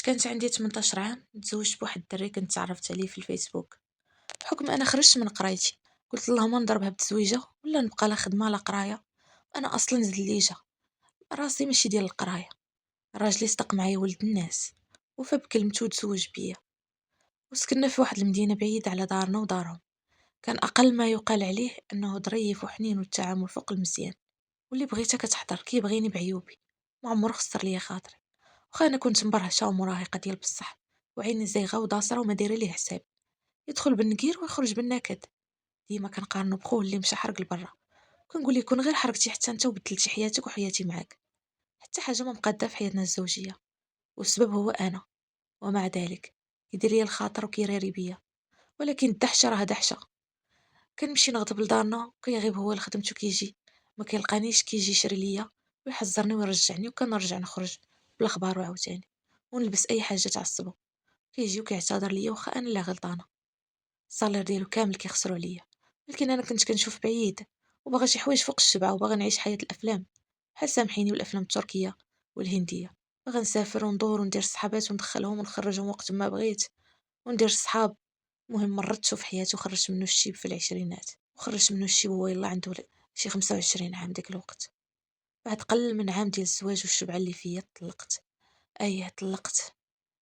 فاش كانت عندي 18 عام تزوجت بواحد الدري كنت تعرفت عليه في الفيسبوك. بحكم انا خرجت من قرايتي قلت اللهم نضربها بالتزويجه ولا نبقى لا خدمه لا قرايه. انا اصلا زليجه، راسي ماشي ديال القرايه. راجلي صدق معايا ولد الناس، وفى بكلمته تزوج بيا. وسكننا في واحد المدينه بعيد على دارنا ودارهم. كان اقل ما يقال عليه انه ظريف وحنين والتعامل فوق المزيان، واللي بغيتها كتحضر كيبغيني بعيوبي. ما عمره خسر ليا خاطري. واخا انا كنت مبرهشه ومراهقه ديال بصح، وعيني زايغه وداصره وما دايره ليه حساب. يدخل بالنكير ويخرج بالنكد. ديما كنقارنو بخوه اللي مشى حرق لبرا. كنقول ليه كون غير حرقتي حتى انت وبدلتي حياتك وحياتي معاك. حتى حاجه ما مقاده في حياتنا الزوجيه، والسبب هو انا. ومع ذلك يدير لي الخاطر وكيراري بيا. ولكن الدحشه راه دحشه. كنمشي نغضب لدارنا كيغيب هو لخدمتو كيجي، ما كيلقانيش كيجي يشري ليا ويحذرني ويرجعني، وكنرجع نخرج بالاخبار وعاوتاني ونلبس اي حاجه تعصبو. كيجي وكيعتذر ليا واخا انا اللي غلطانه. الصالير ديالو كامل كيخسروا عليا. ولكن انا كنت كنشوف بعيد، وباغا شي حوايج فوق الشبعه، وباغا نعيش حياه الافلام بحال سامحيني والافلام التركيه والهنديه. باغا نسافر وندور وندير صحابات وندخلهم ونخرجهم وقت ما بغيت، وندير صحاب. المهم مرات تشوف حياتي وخرجت منه الشيب في العشرينات، وخرجت منه الشيب وهو يلا عنده شي 25 عام ديك الوقت. بعد قل من عام ديال الزواج والشبعه اللي فيا طلقت. ايه طلقت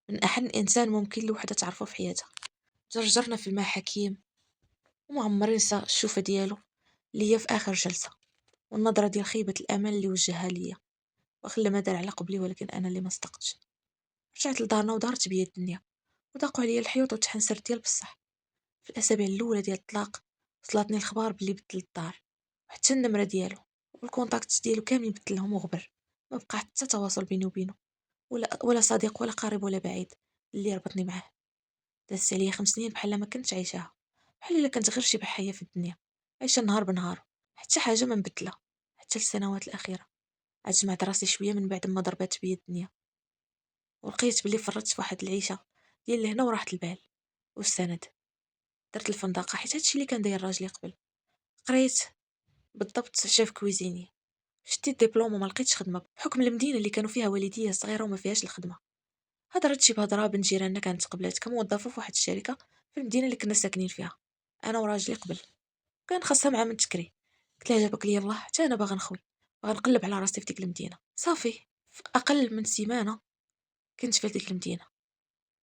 من احن انسان ممكن لوحده تعرفه في حياتها. جرجرنا في المحاكم، وما عمري نسى الشوفه ديالو ليا في اخر جلسه، والنظره ديال خيبه الامل اللي وجهها ليا. وخلى ما دار على قبلي، ولكن انا اللي ما صدقتش. رجعت لدارنا ودارت بيا الدنيا، وضاقوا عليا الحيوط وتحنسرت ديال بصح. في الاسابيع الاولى ديال الطلاق وصلتني الخبار بلي بدل الدار، وحتى النمره ديالو والكونتاكت ديالو كاملين بدلهم وغبر. ما بقى حتى تواصل بيني وبينه، ولا صديق ولا قريب ولا بعيد اللي ربطني معاه. دازت عليا 5 سنين بحال ما كنتش عايشاها، بحال الا كنت غير شي بحيه في الدنيا عايشه نهار بنهار. حتى حاجه ما مبدله. حتى السنوات الاخيره عاد جمعت راسي شويه من بعد ما ضربات بيا الدنيا، ولقيت بلي فرطت في واحد العيشه ديال لهنا وراحه البال والسند. درت الفندقه حيت هادشي اللي كان داير راجلي قبل. قريت بالضبط شيف كويزيني، شديت ديبلوم وما لقيتش خدمه بحكم المدينه اللي كانوا فيها والديا صغيره وما فيهاش الخدمه. هضرت شي بهضره بنت جيراننا كانت قبلات كموظفه في واحد الشركه في المدينه اللي كنا ساكنين فيها انا وراجلي قبل. كان خاصها مع من تكري. قلت لها جابك لي الله حتى انا باغا نخوي، باغا نقلب على راسي في ديك المدينه. صافي في اقل من سيمانه كنت في ديك المدينه،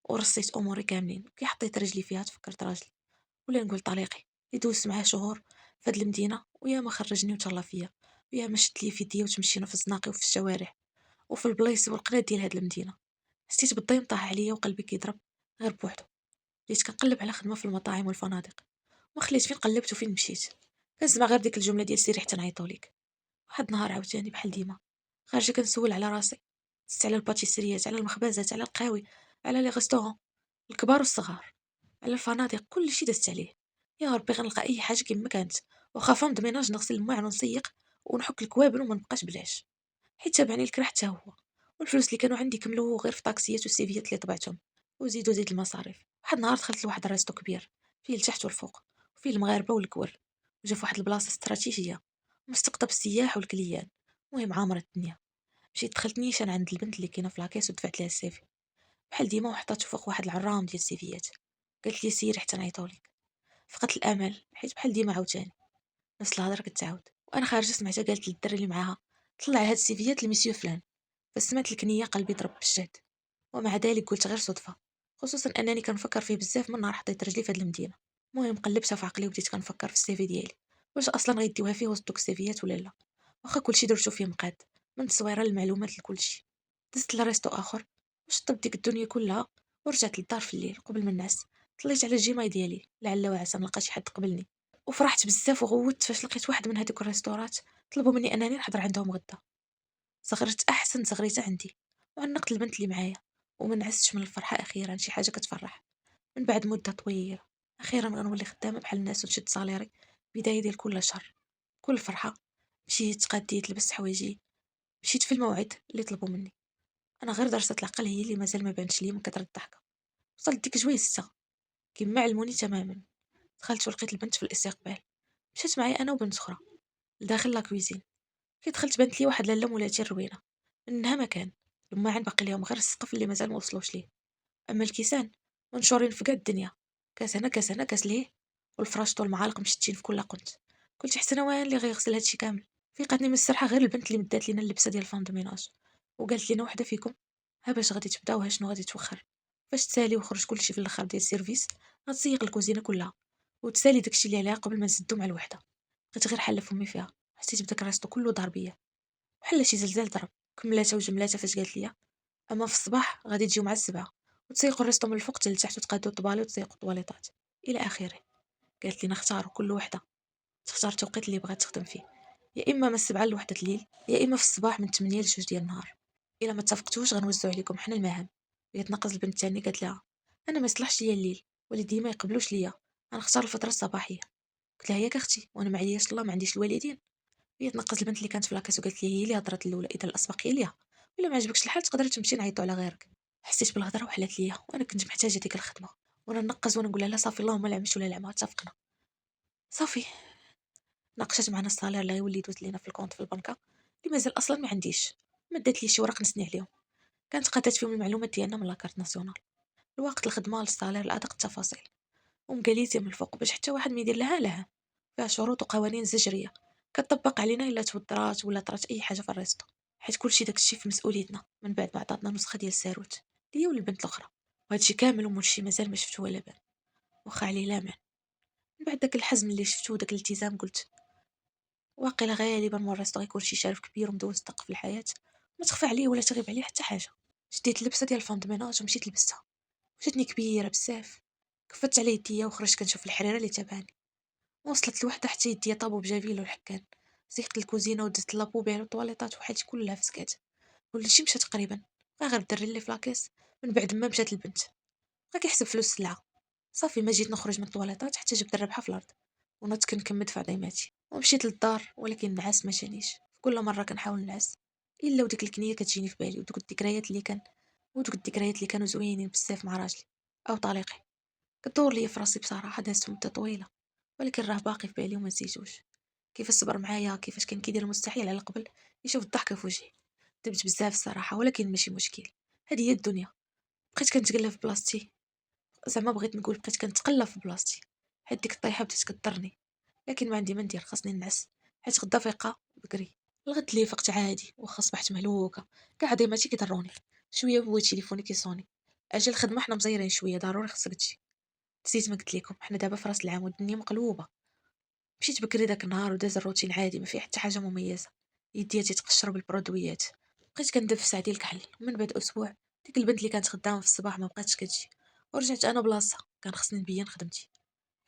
ورصيت اموري كاملين كي حطيت رجلي فيها تفكرت راجلي. ولا نقول طليقي اللي دوزت معاه شهور في هاد المدينه، ويا ما خرجني وتهلا فيا، ويا ما شد لي في يديا وتمشينا في الزناقي وفي الشوارع وفي البلايص والقنات ديال هاد المدينه. حسيت بالضيم طاح عليا وقلبي كيضرب غير بوحدو. بديت كنقلب على خدمه في المطاعم والفنادق، ما خليت فين قلبت وفين مشيت. كنسمع غير ديك الجمله ديال سيري حتى نعيطوليك. واحد النهار عاوتاني بحال ديما خارجه كنسول على راسي، دزت على الباتيسريات، على المخبزات، على القهاوي، على لي غيستورون الكبار والصغار، على الفنادق، كل شي دزت عليه. يا ربي غنلقى اي حاجه كما كانت، وخا فام دميناج نغسل الماعن ونسيق ونحك الكوابل وما نبقاش بلاش، حيت تابعني الكره حتى هو. والفلوس اللي كانوا عندي كملوا غير في طاكسيات والسيفيات اللي طبعتهم، وزيدوا زيد المصاريف. واحد النهار دخلت لواحد الريستو كبير فيه التحت والفوق، وفيه المغاربه والكور، وجا في واحد البلاصه استراتيجيه مستقطب السياح والكليان. المهم عامره الدنيا. مشيت دخلت نيشان عند البنت اللي كاينه في لاكيس ودفعت لها السيفي بحال ديما، وحطيته فوق واحد العرام ديال السيفيات. قالت لي سيري حتى نعيطولك. فقدت الامل حيت بحال ديما عاوتاني نفس الهضره كتعاود. وانا خارجه سمعتها قالت للدري اللي معاها طلع هاد السيفيات لمسيو فلان. فسمعت الكنيه قلبي ضرب بالجهد. ومع ذلك قلت غير صدفه، خصوصا انني كنفكر فيه بزاف من نهار حطيت رجلي في هاد المدينه. المهم قلبتها في عقلي وبديت كنفكر في السيفي ديالي، واش اصلا غيديوها فيه وسط دوك السيفيات ولا لا. واخا كلشي درتو فيه مقاد، من التصويره للمعلومات لكلشي. دزت لريستو اخر وشطب ديك الدنيا كلها، ورجعت للدار في الليل قبل ما الناس. طليت على الجيماي ديالي لعل وعسى نلقى شي حد قبلني، وفرحت بزاف وغوت فاش لقيت واحد من هذوك الريستورات طلبوا مني انني نحضر عندهم غدا. صغرت احسن صغريته عندي، وعنقت البنت اللي معايا، وما نعستش من الفرحه. اخيرا شي حاجه كتفرح من بعد مده طويله. اخيرا غنولي خدامه بحال الناس ونشد صاليري. بدايه ديال كل شهر كل فرحه. مشيت تغديت لبست حوايجي، مشيت في الموعد اللي طلبوا مني. انا غير درسة العقل هي اللي مازال ما بانتش لي من كثر الضحكه. وصلت ديك جويه 6 كيما علموني تماما. دخلت ولقيت البنت في الاستقبال. مشات معايا انا وبنت اخرى لداخل لا كويزين. كي دخلت بانت لي واحد لاله مولاتي الروينه منها ما كان. الماعن باقي ليهم غير السقف اللي مازال ما وصلوش ليه، اما الكيسان منشورين في كاع الدنيا، كاس هنا كاس هنا كاس ليه، والفراشط والمعالق مشتين في كل قنت. قلت حتى انا وين اللي غيغسل هادشي كامل؟ فيقاتني من السرحه غير البنت اللي مدات لينا اللبسه ديال الفان دو ميناج، وقالت لينا وحده فيكم ها باش غادي تبداو ها شنو غادي توخر. فاش تسالي وخرج كلشي في الاخر ديال السيرفيس غتسيق الكوزينه كلها وتسالي داكشي اللي عليها قبل ما نسدو مع الوحده. بقيت غير حله فمي فيها، حسيت بداك الريستو كله ضار بيا بحال شي زلزال ضرب. كملاتها وجملاتها فاش قالت لي اما في الصباح غادي تجيو مع السبعه وتسيقوا الريستو من الفوق حتى لتحت وتقادوا الطبالي وتسيقوا الطواليطات الى اخره. قالت لنا اختاروا كل وحده تختار التوقيت اللي بغات تخدم فيه، يا اما من السبعه لوحده الليل يا اما في الصباح من 8 ل 2 ديال النهار. الا ما اتفقتوش غنوزعوا عليكم حنا المهام. وهي تنقز البنت الثاني قالت لها انا ما يصلحش ليا الليل والدي ما يقبلوش ليا، غنختار الفتره الصباحيه. قلت لها ياك اختي وانا ما علياش الله ما عنديش الوالدين. هي تنقز البنت اللي كانت في لاكاس وقالت لي هي اللي هضرت الاولى اذا الاسبق هي ليها، ولا ما عجبكش الحال تقدري تمشي نعيطوا على غيرك. حسيت بالهضره وحلات ليا وانا كنت محتاجه ديك الخدمه، وانا نقز وانا نقول لها لا صافي اللهم لا عمش ولا العمى اتفقنا. صافي ناقشت معنا الصالير اللي غيولي يدوز لينا في الكونط في البنكه اللي مازال اصلا ما عنديش. مدات لي شي ورق نسني عليهم، كانت قادات فيهم المعلومات ديالنا من لاكارت ناسيونال، الوقت الخدمه الصالير لادق التفاصيل، ومقاليزه من الفوق باش حتى واحد ما يدير لها لها. فيها شروط وقوانين زجريه كتطبق علينا الا توضرات ولا طرات اي حاجه في الريستو، حيت كلشي داكشي في مسؤوليتنا من بعد ما عطاتنا نسخه ديال الساروت ليا والبنت الاخرى. وهادشي كامل ومرشي مازال ما شفتو ولا بان، واخا عليه لامان. من بعد داك الحزم اللي شفتو وداك الالتزام قلت واقيلا غالبا مول الريستو غيكون شي شارف كبير ومدوز دق في الحياه ما تخفى عليه ولا تغيب عليه حتى حاجه. شديت اللبسه ديال الفان ميناج ومشيت لبستها، وجاتني كبيره بزاف. كفت على يديا وخرجت كنشوف الحريره اللي تابعني. وصلت لوحده حتى يديا طابو بجافيل والحكان، زيقت الكوزينه ودزت لابوبيل والطواليطات وحياتي كلها في سكات. كلشي مشى تقريبا غير الدري اللي في لاكيس. من بعد ما مشات البنت بقى كيحسب فلوس السلعه. صافي ما جيت نخرج من الطواليطات حتى جبت الربحه في الارض ونط كنكمد في عظيماتي ومشيت للدار. ولكن النعاس ما جانيش، كل مره كنحاول نعس الا وديك الكنيه كتجيني في بالي ودوك الذكريات اللي كانوا زوينين بزاف مع راجلي او طليقي. كدور ليا في راسي بصراحه دازت مده طويله، ولكن راه باقي في بالي وما نسيتوش. كيفاش صبر معايا، كيفاش كان كيدير المستحيل على قبل يشوف الضحكه في وجهي. دبت بزاف الصراحه ولكن ماشي مشكل، هذه هي الدنيا. بقيت كنتقلب في بلاصتي، زعما بغيت نقول بقيت كنتقلب في بلاصتي حيت ديك الطيحه بدات كضرني. لكن ما عندي ما ندير، خاصني نعس حيت غدا فيقه بكري. الغد اللي فقت عادي واخا صبحت مهلوكه، كاع عظيماتي كيضروني. شويه هو تليفوني كيصوني، اجل الخدمه حنا مزيرين شويه ضروري خصك تجي. نسيت ما قلت لكم حنا دابا في راس العام والدنيا مقلوبه. مشيت بكري داك النهار وداز الروتين عادي ما فيه حتى حاجه مميزه. يدي تيتقشروا بالبرودويات. بقيت كندب في ساعتي الكحل. ومن بعد اسبوع ديك البنت اللي كانت خدامه في الصباح ما بقاتش كتجي، ورجعت انا بلاصه كان خصني نبين خدمتي.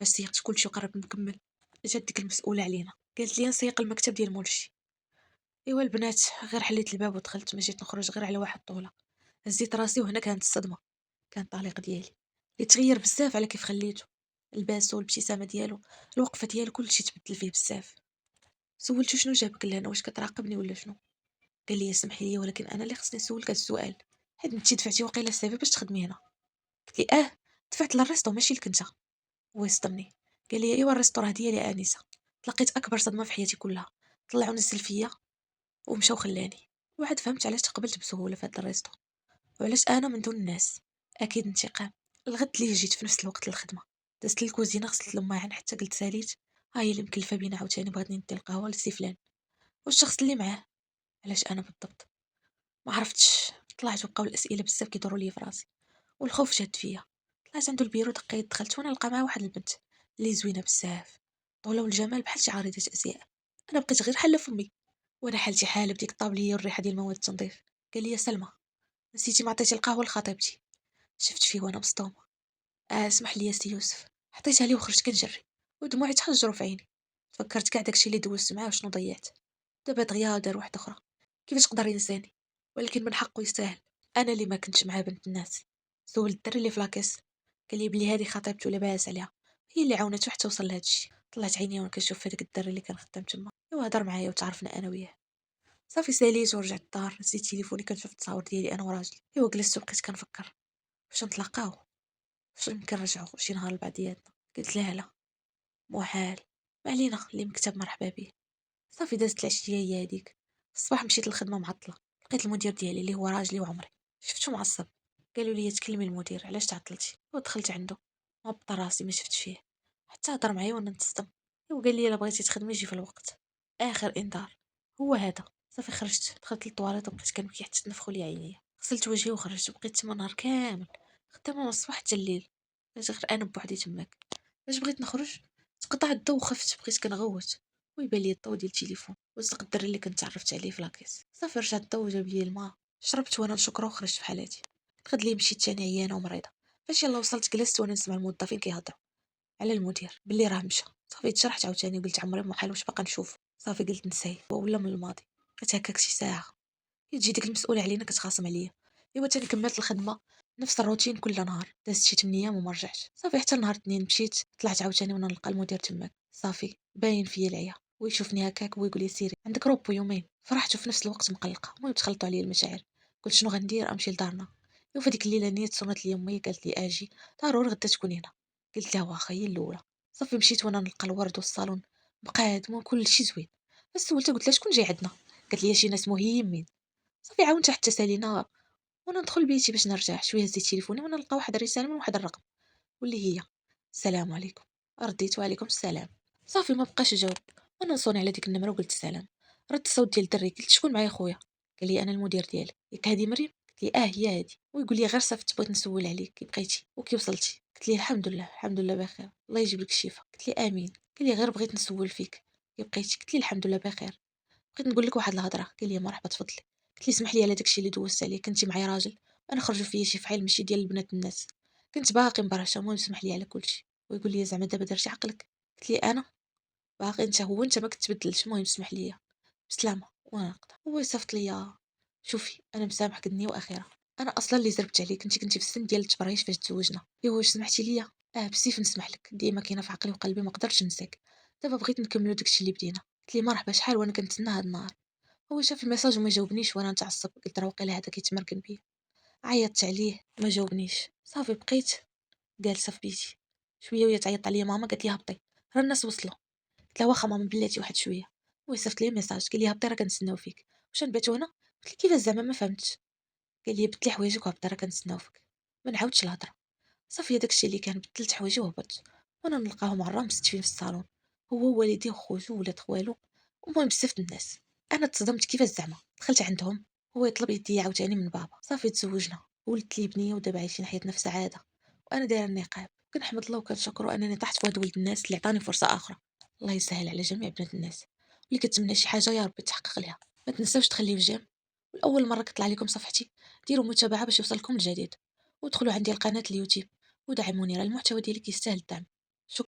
فاش سيقت كلشي وقربت نكمل جات ديك المسؤوله علينا قالت لي نسيق المكتب ديال مولشي. ايوا البنات غير حليت الباب ودخلت، ما جيت نخرج غير على واحد طوله. هزيت راسي وهنا كانت الصدمه. كان الطليق ديالي اللي تغير بزاف على كيف خليته، الباسو والابتسامه ديالو، الوقفه ديالو كلشي تبدل فيه بزاف. سولتو شنو جابك لهنا، واش كتراقبني ولا شنو؟ قال لي سمحي لي ولكن انا اللي خصني نسولك هذا السؤال، حيت انت دفعتي وقيله السيفي باش تخدمي هنا. قلت لي دفعت للريستو ماشي لك انت. هو يصدمني قال لي ايوا الريستو راه ديالي انسه. تلقيت اكبر صدمه في حياتي كلها. طلعوا نزل فيا ومشى وخلاني. واحد فهمت علاش تقبلت بسهوله في هذا الريستو وعلاش انا من دون الناس. اكيد انتقام. الغد اللي جيت في نفس الوقت للخدمه دزت للكوزينه غسلت الماعن حتى قلت ساليت ها هي اللي مكلفه بينا عاوتاني بغيت ندي القهوه لسي فلان والشخص اللي معاه. علاش انا بالضبط ما عرفتش. طلعت وبقاو الاسئله بزاف كيدوروا لي في راسي والخوف شاد فيا. طلعت عنده البيرو دقيت دخلت وانا نلقى معاه واحد البنت اللي زوينه بزاف، طوله والجمال بحال شي عريضه ازياء. انا بقيت غير حله فمي وانا حالتي حاله بديك الطابليه والريحه ديال مواد التنظيف. قال لي يا سلمى نسيتي ما عطيتي القهوه لخطيبتي. شفت فيه وانا مصدومه. اسمح لي يا سي يوسف. حطيتها ليه وخرجت كنجري ودموعي تحجروا في عيني. تفكرت كاع داكشي اللي دوزت معاه وشنو ضيعت. دابا دغيا دار واحده اخرى كيفاش قدر ينساني؟ ولكن من حقه يستاهل. انا اللي ما كنتش مع بنت الناس. سول الدري اللي في لاكيس قال لي بلي هذه خطيبته لاباس عليها، هي اللي عاونته حتى وصل لهادشي. طلعت عيني وانا كنشوف هذاك الدري اللي كان خدام تما ايوا هضر معايا وتعرفنا انا وياه. صافي ساليت ورجعت الدار نسيت تليفوني كنشوف التصاور ديالي انا وراجلي. ايوا جلست وبقيت كنفكر واش نتلاقاو، واش يمكن نرجعو شي نهار لبعضياتنا. قلت لها لا محال، ما علينا اللي مكتب مرحبا به. صافي دازت العشيه هي هذيك. الصباح مشيت للخدمه معطله، لقيت المدير ديالي اللي هو راجلي وعمري، شفتو معصب. قالوا لي تكلمي المدير علاش تعطلتي، ودخلت عنده هبط راسي ما شفت فيه حتى هضر معايا وانا نتصدم. وقال لي الا بغيتي تخدمي جي في الوقت. اخر انذار هو هذا. صافي خرجت دخلت للطواليط وبقيت كنبكي حتى تنفخوا لي عينيا، غسلت وجهي وخرجت بقيت تما نهار كامل خدامه من الصباح حتى الليل. بقيت غير انا بوحدي تماك. فاش بغيت نخرج تقطع الضو وخفت بقيت كنغوت ويبان لي الضو ديال التليفون وصدق الدري اللي كنت تعرفت عليه في لاكيس. صافي رجع الضو وجاب لي الماء شربت وانا نشكره وخرجت في حالاتي. الغد لي مشيت تاني عيانه ومريضه. فاش يلا وصلت جلست وانا نسمع الموظفين كيهضروا على المدير باللي راه مشى. صافي تشرحت عاوتاني قلت عمري ما حال واش باقا نشوف. صافي قلت نساي ولا من الماضي. بقيت هكاك شي ساعه تجي ديك المسؤوله علينا كتخاصم عليا. ايوا تاني كملت الخدمه نفس الروتين كل نهار. دازت شي 8 ايام وما رجعتش. صافي حتى نهار الاثنين مشيت طلعت عاوتاني وانا نلقى المدير تماك. صافي باين فيا العيا ويشوفني هكاك ويقول لي سيري عندك روبو يومين. فرحت وفي نفس الوقت مقلقه المهم تخلطوا عليا المشاعر. قلت شنو غندير امشي لدارنا. وفي ديك الليله نيت صونت لي امي قالت لي اجي ضروري غدا تكوني هنا. قلت لها واخا هي الاولى. صافي مشيت وانا نلقى الورد والصالون مقاد وكل شي زوين. بس سولتها قلت لها شكون جاي عندنا. قالت لي شي ناس مهمين. صافي عاونت حتى سالينا وانا ندخل بيتي باش نرجع شويه هزيت تليفوني وانا نلقى واحد الرساله من واحد الرقم واللي هي السلام عليكم. رديت وعليكم السلام. صافي ما بقاش جاوب. وانا نصوني على ديك النمره وقلت السلام. رد الصوت ديال الدري قلت شكون معايا خويا. قال لي انا المدير ديالك ياك هادي مريم. قلت لي هي هادي. ويقول لي غير صافي بغيت نسول عليك كي بقيتي وكي وصلتي. قلت لي الحمد لله الحمد لله بخير الله يجيب لك الشفاء. قلت لي امين. قال لي غير بغيت نسول فيك كي بقيتي. قلت لي الحمد لله بخير. بغيت نقول لك واحد الهضره. قال لي مرحبا تفضلي. قلت لي اسمح لي على داكشي اللي دوزت عليه كنتي معايا راجل انا خرجوا فيا شي فعيل ماشي ديال البنات الناس. كنت باقي مبرشة المهم سمح لي على كلشي. ويقول لي زعما دابا درتي عقلك. قلت لي انا باقي انت هو انت ما كتبدلش المهم سمح لي بسلامه. وانا نقطع هو يصيفط ليا شوفي انا مسامحك الدنيا واخره. انا اصلا اللي زربت عليك كنتي في السن ديال التبريش فاش تزوجنا. ايوا واش سمحتي ليا بسيف نسمح لك ديما كاينه في عقلي وقلبي ما قدرتش ننساك. دابا بغيت نكملوا داكشي اللي بدينا. قلت لي مرحبا شحال وانا كنتسنى هاد النهار. هو شاف الميساج وما جاوبنيش وانا نتعصب قلت راه واقيلا هذا كيتمركن بيا. عيطت عليه ما جاوبنيش. صافي بقيت جالسه في بيتي شويه وهي تعيط عليا ماما قالت لي هبطي راه الناس وصلوا. قلت لها واخا ماما بلاتي واحد شويه. هو صيفط لي ميساج قال لي هبطي راه كنتسناو فيك. واش نباتوا هنا. قلت له كيفاش زعما ما فهمتش. قال لي بدلي حوايجك وهبطي راه كنتسناو فيك. ما نعاودش الهضره. صافي داكشي اللي كان بدلت حوايجي وهبطت وانا نلقاهم عرام مستفين في الصالون هو والديه وخوتو ولاد خوالو المهم بزاف د الناس. انا تصدمت كيفاش زعما دخلت عندهم. هو يطلب يدي عاوتاني من بابا. صافي تزوجنا ولدت لي بنيه ودابا عايشين حياتنا في سعاده وانا دايره النقاب. كنحمد الله وكنشكرو انني طحت في هاد ولد الناس اللي عطاني فرصه اخرى. الله يسهل على جميع بنات الناس واللي كتمنى شي حاجه يا ربي تحقق لها. ما تنساوش تخليو جيم والاول مره كطلع لكم صفحتي ديروا متابعه باش يوصلكم الجديد. ودخلوا عندي القناه اليوتيوب ودعموني راه المحتوى ديالي كيستاهل الدعم.